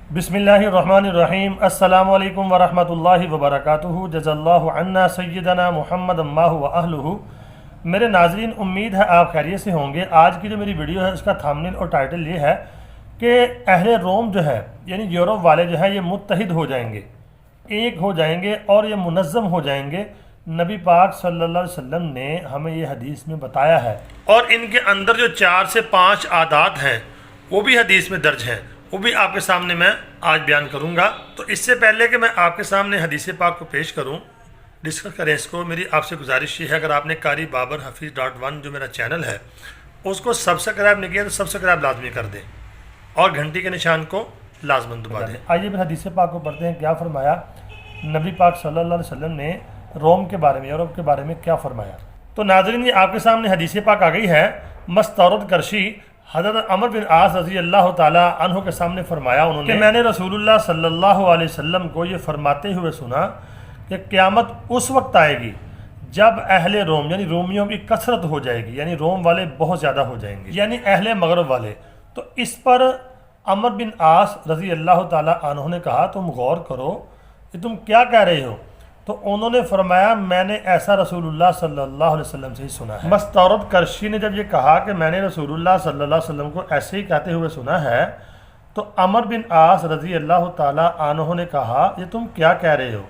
बिस्मिल्लाहिर्रहमानिर्रहीम। अस्सलामु अलैकुम वरहमतुल्लाहि वबरकातुहू। जज़ल्लाहु अन्ना सय्यदना मुहम्मद अम्माहु व अहलुहु। मेरे नाज़रीन, उम्मीद है आप खैरियत से होंगे। आज की जो मेरी वीडियो है उसका थंबनेल और टाइटल ये है कि अहले रोम जो है यानी यूरोप वाले जो है ये मुत्तहिद हो जाएंगे, एक हो जाएंगे और ये मुनज़्ज़म हो जाएंगे। नबी पाक सल्लल्लाहु अलैहि वसल्लम ने हमें ये हदीस में बताया है, और इनके अंदर जो 4 से 5 आदात हैं वो भी हदीस में दर्ज हैं, वो भी आपके सामने मैं आज बयान करूंगा। तो इससे पहले कि मैं आपके सामने हदीस पाक को पेश करूं, डिस्कस करें इसको, मेरी आपसे गुजारिश ये है, अगर आपने कारी बाबर हफीज़.1 जो मेरा चैनल है उसको सब्सक्राइब नहीं किया तो सब्सक्राइब लाजमी कर दें और घंटी के निशान को लाजमन दबा दें। आइए फिर हदीस पाक को पढ़ते हैं। क्या फरमाया नबी पाक सल्लल्लाहु अलैहि वसल्लम ने रोम के बारे में, यूरोप के बारे में क्या फरमाया। तो नाज़रीन, ये आपके सामने हदीस पाक आ गई है। मस्तौरद करशी हज़रत अमर बिन आस रज़ी अल्लाह ताला अन्हु के सामने फरमाया उन्होंने कि मैंने रसूलुल्लाह सल्लल्लाहु अलैहि वसल्लम को ये फरमाते हुए सुना कि क़यामत उस वक्त आएगी जब अहले रोम यानी रोमियों की कसरत हो जाएगी, यानी रोम वाले बहुत ज़्यादा हो जाएंगे, यानी अहले मगरब वाले। तो इस पर अमर बिन आस रज़ी अल्लाह ताला अन्हु ने कहा, तुम गौर करो कि तुम क्या कह रहे हो। तो उन्होंने फरमाया, मैंने ऐसा रसूलुल्लाह सल्लल्लाहु अलैहि वसल्लम से ही सुना है। मस्तौरद करशी ने जब ये कहा कि मैंने रसूलुल्लाह सल्लल्लाहु अलैहि वसल्लम को ऐसे ही कहते हुए सुना है, तो अमर बिन आस रज़ी अल्लाह ताला अन्हु ने कहा, ये तुम क्या कह रहे हो।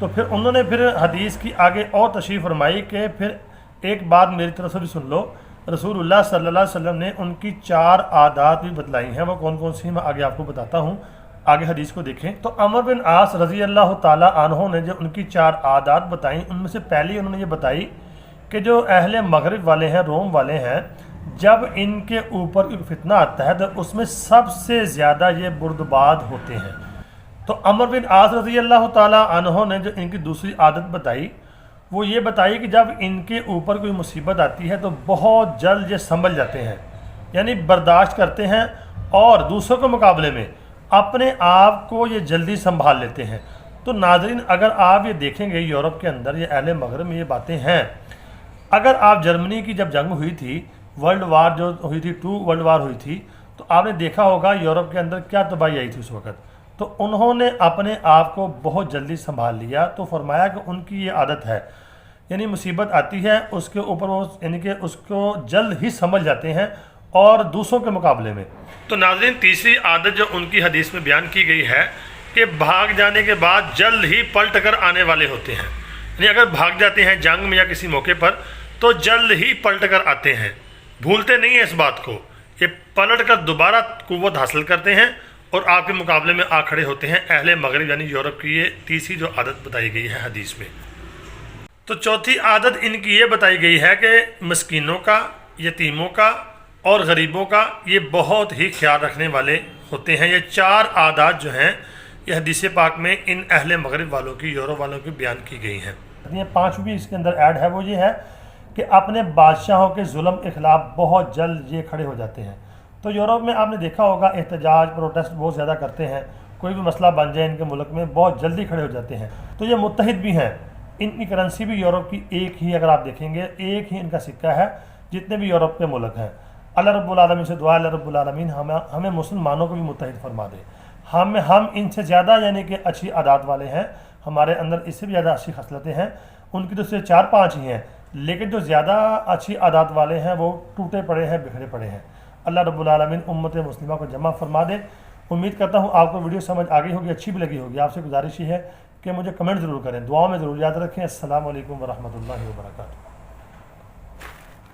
तो फिर उन्होंने फिर हदीस की आगे और तशरीफ़ फरमाई कि फिर एक बात मेरी तरफ से भी सुन लो। रसूलुल्लाह सल्लल्लाहु अलैहि वसल्लम ने उनकी 4 आदात भी बतलाई हैं, वो कौन कौन सी मैं आगे आपको बताता हूँ, आगे हदीस को देखें। तो अमर बिन आस रज़ी अल्लाह ताला अन्हु ने जो उनकी 4 आदात बताई, उनमें से पहली उन्होंने ये बताई कि जो अहले मगरिब वाले हैं, रोम वाले हैं, जब इनके ऊपर एक फितना आता है तो उसमें सबसे ज़्यादा ये बुर्दबाद होते हैं। तो अमर बिन आस रज़ी अल्लाह ताला अन्हु ने जो इनकी दूसरी आदत बताई वो ये बताई कि जब इनके ऊपर कोई मुसीबत आती है तो बहुत जल्द ये संभल जाते हैं, यानी बर्दाश्त करते हैं और दूसरों के मुकाबले में अपने आप को ये जल्दी संभाल लेते हैं। तो नाज़रीन, अगर आप ये देखेंगे यूरोप के अंदर ये अहले मगरब में ये बातें हैं। अगर आप जर्मनी की जब जंग हुई थी, वर्ल्ड वार जो हुई थी, 2 वर्ल्ड वार हुई थी, तो आपने देखा होगा यूरोप के अंदर क्या तबाही आई थी उस वक़्त। तो उन्होंने अपने आप को बहुत जल्दी संभाल लिया। तो फरमाया कि उनकी ये आदत है, यानी मुसीबत आती है उसके ऊपर वो यानी कि उसको जल्द ही समझ जाते हैं और दूसरों के मुकाबले में। तो नाज़रीन, तीसरी आदत जो उनकी हदीस में बयान की गई है कि भाग जाने के बाद जल्द ही पलट कर आने वाले होते हैं, यानी अगर भाग जाते हैं जंग में या किसी मौके पर तो जल्द ही पलट कर आते हैं, भूलते नहीं हैं इस बात को। ये पलट कर दोबारा कुव्वत हासिल करते हैं और आपके मुकाबले में आ खड़े होते हैं। अहले मगरिब यानी यूरोप की ये तीसरी जो आदत बताई गई है हदीस में। तो चौथी आदत इनकी ये बताई गई है कि मस्कीनों का, यतीमों का और गरीबों का ये बहुत ही ख्याल रखने वाले होते हैं। ये 4 आदात जो हैं ये हदीस पाक में इन अहले मगरिब वालों की, यूरोप वालों की बयान की गई हैं। ये 5वीं इसके अंदर ऐड है, वो ये है कि अपने बादशाहों के जुल्म के ख़िलाफ़ बहुत जल्द ये खड़े हो जाते हैं। तो यूरोप में आपने देखा होगा एहतजाज, प्रोटेस्ट बहुत ज़्यादा करते हैं, कोई भी मसला बन जाए इनके मुल्क में बहुत जल्दी खड़े हो जाते हैं। तो ये मुत्तहिद भी हैं, इनकी करेंसी भी यूरोप की एक ही, अगर आप देखेंगे एक ही इनका सिक्का है जितने भी यूरोप के मुल्क हैं। अल्लाह रब्बुल आलमीन से दुआ, अल्लाह रब्बुल आलमीन हमें मुसलमानों को भी मुत्तहिद फरमा दे। हम इनसे ज़्यादा यानी कि अच्छी आदात वाले हैं, हमारे अंदर इससे भी ज़्यादा अच्छी खसलतें हैं। उनकी तो सिर्फ 4-5 ही हैं, लेकिन जो ज़्यादा अच्छी आदात वाले हैं वो टूटे पड़े हैं, बिखरे पड़े हैं। अल्लाह रब्बुल आलमीन उम्मत मुस्लिमा को जमा फरमा दे। उम्मीद करता हूँ आपको वीडियो समझ आ गई होगी, अच्छी भी लगी होगी। आपसे गुजारिश ये है कि मुझे कमेंट ज़रूर करें, दुआओं में ज़रूर याद रखें। अस्सलामु अलैकुम वरहमतुल्लाहि वबरकातुहू।